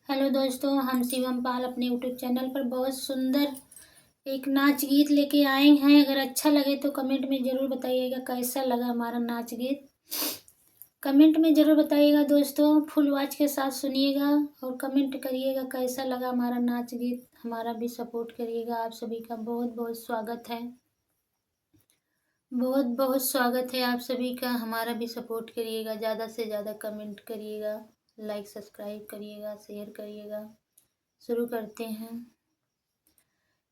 Hello दोस्तों, हम शिवम पाल अपने यूट्यूब चैनल पर बहुत सुंदर एक नाच गीत लेके आए हैं। अगर अच्छा लगे तो कमेंट में ज़रूर बताइएगा कैसा लगा हमारा नाच गीत। कमेंट में ज़रूर बताइएगा दोस्तों, फुल वॉच के साथ सुनिएगा और कमेंट करिएगा कैसा लगा हमारा नाच गीत। हमारा भी सपोर्ट करिएगा। आप सभी का बहुत बहुत स्वागत है। बहुत बहुत स्वागत है आप सभी का। हमारा भी सपोर्ट करिएगा, ज़्यादा से ज़्यादा कमेंट करिएगा, लाइक सब्सक्राइब करिएगा, शेयर करिएगा। शुरू करते हैं।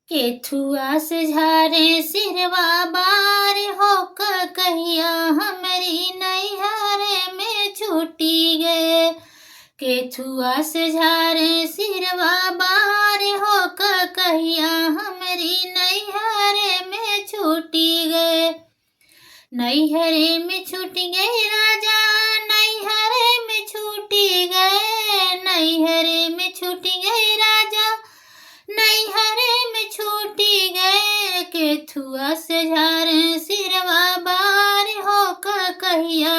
केथुआ से झारे सिरवा बार होकर कहिया हमरी नैहर में छूटी गए। केथुआ से झारे सिरवा बार होकर कहिया हमरी नैहर में छूटी गए। नैहरे में छूट गए राजा, नैहरे में छूटी गए। नैहरे में छूट गए राजा, नैहरे में छूटी गए। केथुआ से झारे सिरवा बार होकर कहिया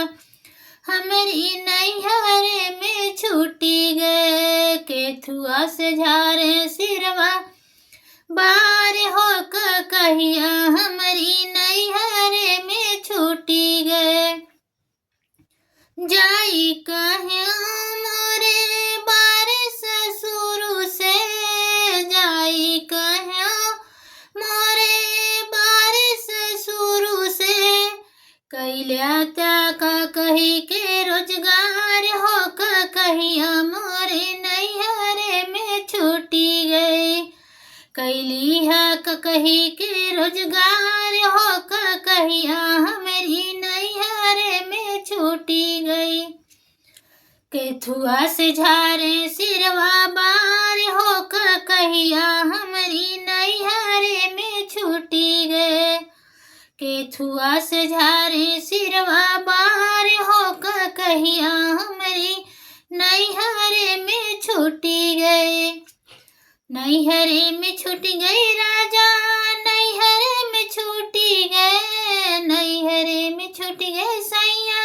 हमारी नैहरे में छूटी गए। केथुआ से झारे सिरवा बार होकर कहिया हमारी नैहरे में छूटी गए। जाई कहे मोरे बारिश शुरू से, जाई कहे मोरे बारिश शुरू से। कैल्या का कही के रोजगार होकर कहिया मोरे नैहरे में छूटी गई। कैली है कही के रोजगार होकर कहिया हमारी नैहरे में छूटी गई। केथुआ से झारे सिरवा बार होकर कहिया हमारी नैहरे में छूटी गए। केथुआ से झारे सिरवा बार होकर कहिया हमारी नैहरे में छूटी गए। नैहरे में छूट गई राजा, नैहरे में छूटी गए। नैहरे में छूट गए सैया,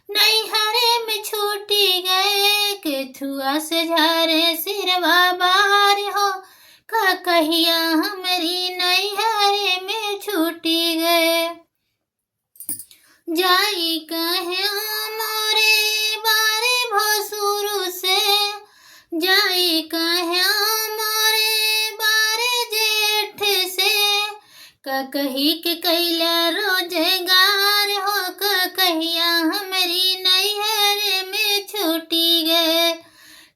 नैहरे में छूटी गए। केथुआ से झारे सिरवा बार हो कहिया हमारी नैहरे में छूटी गए। जाई कहे मोरे बारे भसुरु से, जाई कहे कही के कैला रोजगार होकर कहिया हमारी नैहरे में छूटी गए।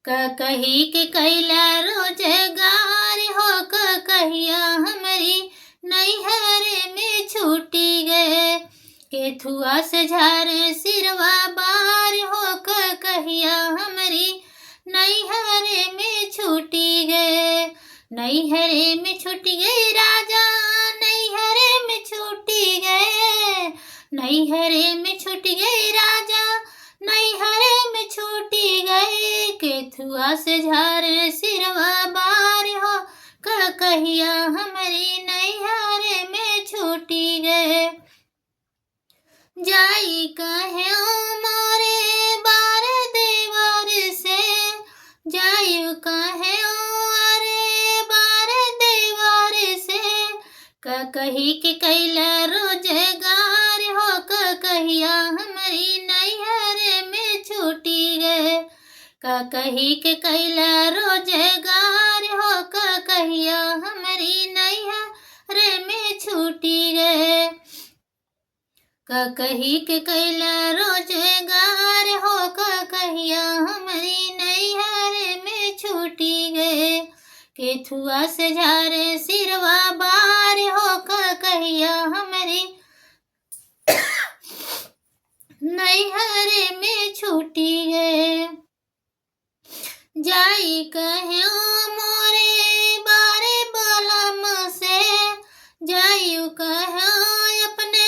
कही के कैला रोजगार होकर कहिया हमारी नैहरे में छूटी गए। केथुआ से झारे सिरवा बार होकर कहिया हमारी नैहरे में छूटी गए। नैहरे में छूट गई राजा, नैहरे में छूटी गए। नैहरे में छूट गई राजा, नैहरे में छूटी गई। केथुआ से झारे सिरवा बार हो कहिया हमारी नैहरे में छूटी गए। जाई कहे मोरे बार देवर से, जाई कहे कही के कैला रोजगार होकर कहिया हमारी नैहरे में छूटी गए। कही के कैला रोजगार होकर कहिया हमारी नैहरे में छूटी गए। कही के कैला रोजगार होकर कहिया हमारी नैहरे में छूटी गए। केथुआ से झारे सिरवा बार होकर कहिया हमारी नैहरे में छूटी गए। जाई कहे मोरे बारे बलम से, जाई कहे अपने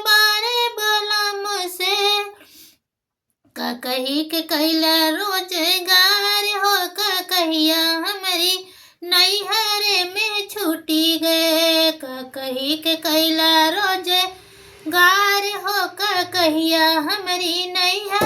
बारे बलम से। कही के कैला रोजगार होकर कहिया हमारी नैहरे में छूटी गए। कही के कैला रोजगार होकर कहिया हमारी नैहरे